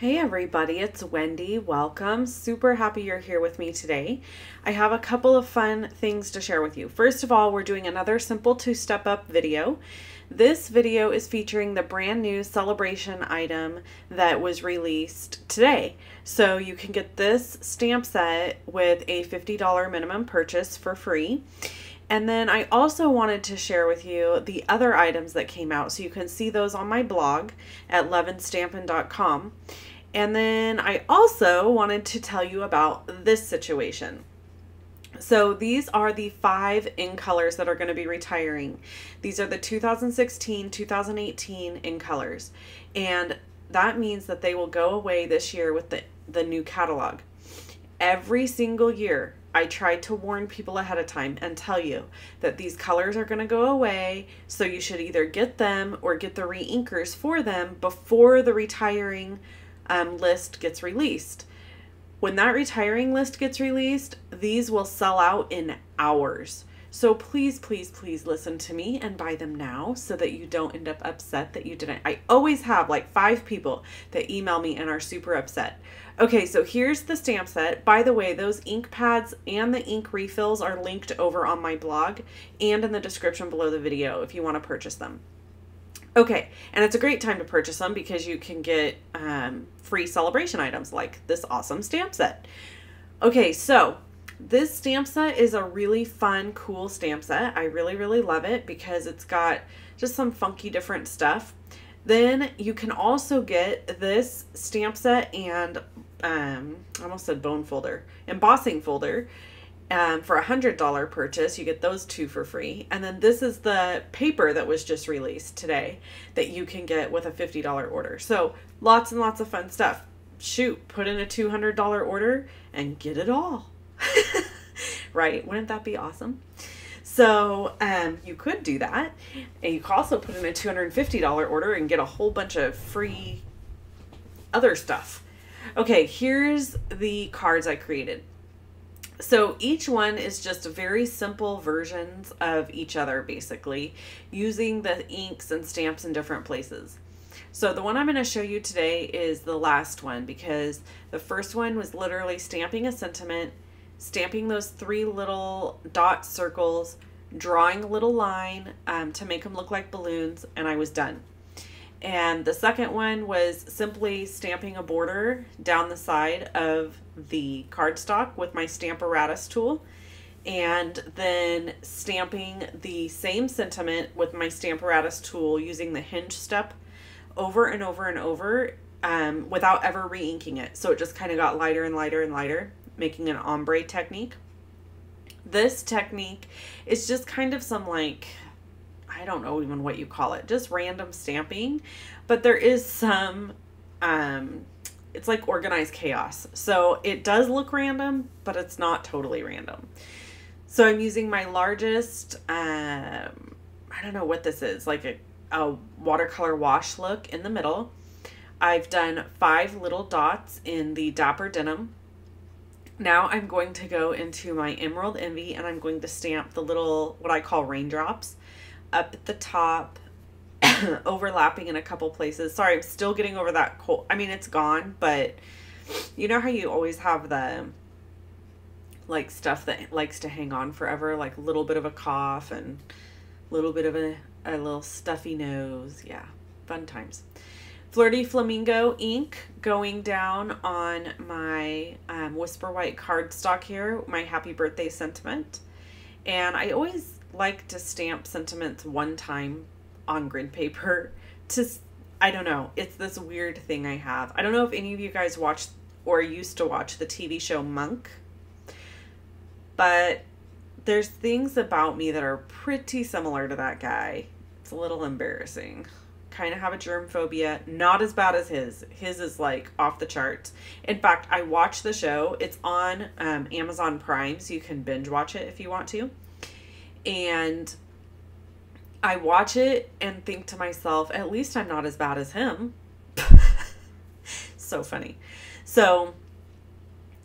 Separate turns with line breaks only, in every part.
Hey everybody, it's Wendy. Welcome. Super happy you're here with me today. I have a couple of fun things to share with you. First of all, we're doing another simple two-step up video. This video is featuring the brand new celebration item that was released today. So you can get this stamp set with a $50 minimum purchase for free. And then I also wanted to share with you the other items that came out, so you can see those on my blog at levinstampin.com. And then I also wanted to tell you about this situation. So these are the 5 in colors that are going to be retiring. These are the 2016, 2018 in colors. And that means that they will go away this year with the new catalog. Every single year, I try to warn people ahead of time and tell you that these colors are going to go away, so you should either get them or get the re-inkers for them before the retiring list gets released. When that retiring list gets released, these will sell out in hours. So please, please, please listen to me and buy them now so that you don't end up upset that you didn't. I always have like 5 people that email me and are super upset. Okay, so here's the stamp set. By the way, those ink pads and the ink refills are linked over on my blog and in the description below the video if you want to purchase them. Okay, and it's a great time to purchase them because you can get free celebration items like this awesome stamp set. Okay, so this stamp set is a really fun, cool stamp set. I really, really love it because it's got just some funky different stuff. Then you can also get this stamp set and I almost said bone folder, embossing folder. For a $100 purchase, you get those 2 for free. And then this is the paper that was just released today that you can get with a $50 order. So lots and lots of fun stuff. Shoot, put in a $200 order and get it all. Right? Wouldn't that be awesome? So you could do that. And you could also put in a $250 order and get a whole bunch of free other stuff. Okay, here's the cards I created. So each one is just very simple versions of each other, basically, using the inks and stamps in different places. So the one I'm going to show you today is the last one because the first one was literally stamping a sentiment, stamping those 3 little dot circles, drawing a little line to make them look like balloons, and I was done. And the second one was simply stamping a border down the side of the cardstock with my Stamparatus tool, and then stamping the same sentiment with my Stamparatus tool using the hinge step over and over and over without ever re-inking it. So it just kind of got lighter and lighter and lighter, making an ombre technique. This technique is just kind of some like, I don't know even what you call it, just random stamping, but there is some, it's like organized chaos. So it does look random, but it's not totally random. So I'm using my largest, I don't know what this is, like a watercolor wash look in the middle. I've done 5 little dots in the Dapper Denim. Now I'm going to go into my Emerald Envy and I'm going to stamp the little, what I call raindrops, up at the top, overlapping in a couple places. Sorry, I'm still getting over that cold. I mean, it's gone, but you know how you always have the like stuff that likes to hang on forever, like a little bit of a cough and a little bit of a little stuffy nose. Yeah, fun times. Flirty Flamingo ink going down on my Whisper White cardstock here, my happy birthday sentiment. And I always like to stamp sentiments one time on grid paper to, I don't know, it's this weird thing I have. I don't know if any of you guys watched or used to watch the TV show Monk, but there's things about me that are pretty similar to that guy. It's a little embarrassing. Kind of have a germ phobia, not as bad as his. His is like off the charts. In fact, I watched the show. It's on Amazon Prime, so you can binge watch it if you want to. And I watch it and think to myself, at least I'm not as bad as him. So funny. So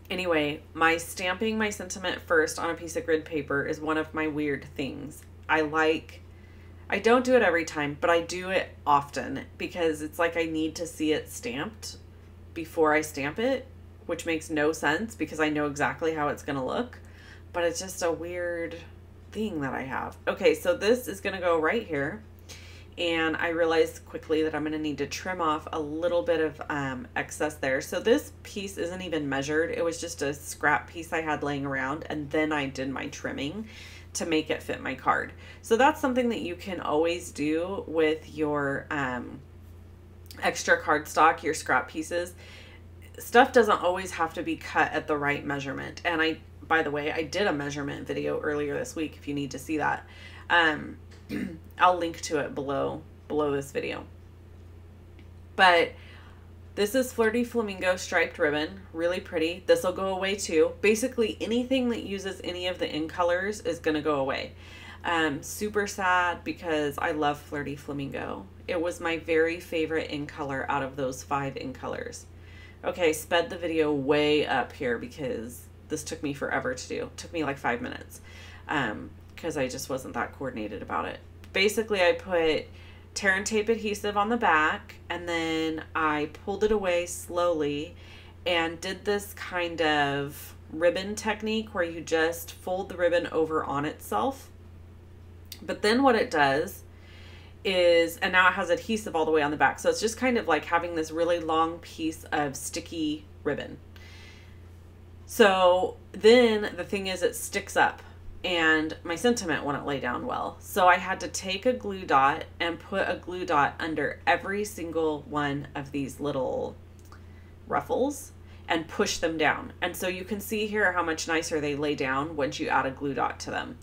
anyway, my stamping my sentiment first on a piece of grid paper is one of my weird things. I don't do it every time, but I do it often because it's like I need to see it stamped before I stamp it, which makes no sense because I know exactly how it's going to look, but it's just a weird thing that I have. Okay, so this is going to go right here. And I realized quickly that I'm going to need to trim off a little bit of excess there. So this piece isn't even measured. It was just a scrap piece I had laying around, and then I did my trimming to make it fit my card. So that's something that you can always do with your extra cardstock, your scrap pieces. Stuff doesn't always have to be cut at the right measurement. And by the way, I did a measurement video earlier this week if you need to see that. I'll link to it below this video. But this is Flirty Flamingo striped ribbon, really pretty. This will go away too. Basically anything that uses any of the in colors is going to go away. Super sad because I love Flirty Flamingo. It was my very favorite in color out of those 5 in colors. Okay, sped the video way up here because this took me forever to do. It took me like 5 minutes. Because I just wasn't that coordinated about it. Basically, I put tear and tape adhesive on the back, and then I pulled it away slowly and did this kind of ribbon technique where you just fold the ribbon over on itself. But then what it does is, and now it has adhesive all the way on the back, so it's just kind of like having this really long piece of sticky ribbon. So then the thing is, it sticks up. And my sentiment wouldn't lay down well. So I had to take a glue dot and put a glue dot under every single one of these little ruffles and push them down. And so you can see here how much nicer they lay down once you add a glue dot to them.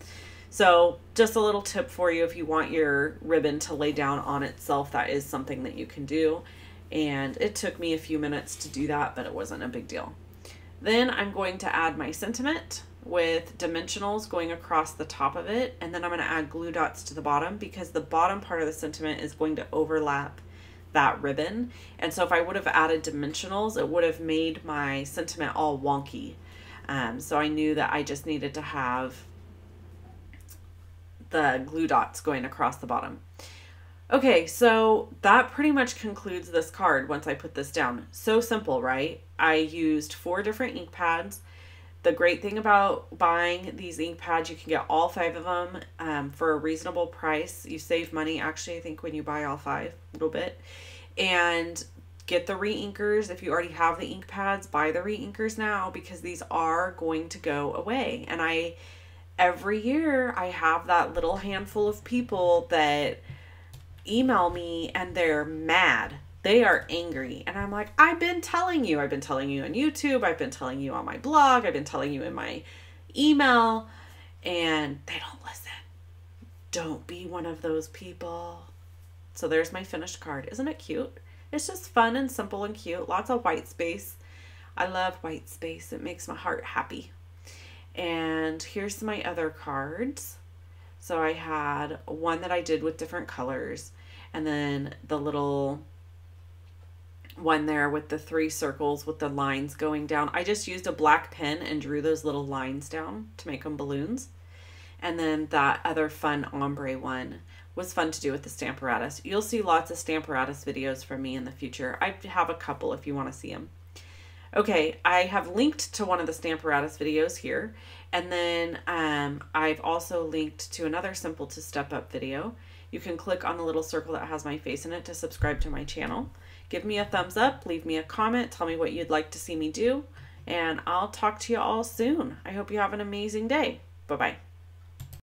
So just a little tip for you, if you want your ribbon to lay down on itself, that is something that you can do. And it took me a few minutes to do that, but it wasn't a big deal. Then I'm going to add my sentiment with dimensionals going across the top of it, and then I'm going to add glue dots to the bottom because the bottom part of the sentiment is going to overlap that ribbon. And so if I would have added dimensionals, it would have made my sentiment all wonky. So I knew that I just needed to have the glue dots going across the bottom. Okay, so that pretty much concludes this card once I put this down. So simple, right? I used 4 different ink pads. The great thing about buying these ink pads, you can get all 5 of them for a reasonable price. You save money, actually, I think, when you buy all 5, a little bit. And get the re-inkers. If you already have the ink pads, buy the re-inkers now because these are going to go away. And every year, I have that little handful of people that email me and they're mad. They are angry. And I'm like, I've been telling you on YouTube, I've been telling you on my blog, I've been telling you in my email, and they don't listen. Don't be one of those people. So there's my finished card. Isn't it cute? It's just fun and simple and cute. Lots of white space. I love white space. It makes my heart happy. And here's my other cards. So I had one that I did with different colors, and then the little one there with the 3 circles with the lines going down. I just used a black pen and drew those little lines down to make them balloons. And then that other fun ombre one was fun to do with the Stamparatus. You'll see lots of Stamparatus videos from me in the future. I have a couple if you want to see them. Okay, I have linked to one of the Stamparatus videos here. And then I've also linked to another Simple to Step Up video. You can click on the little circle that has my face in it to subscribe to my channel. Give me a thumbs up, leave me a comment, tell me what you'd like to see me do, and I'll talk to you all soon. I hope you have an amazing day. Bye-bye.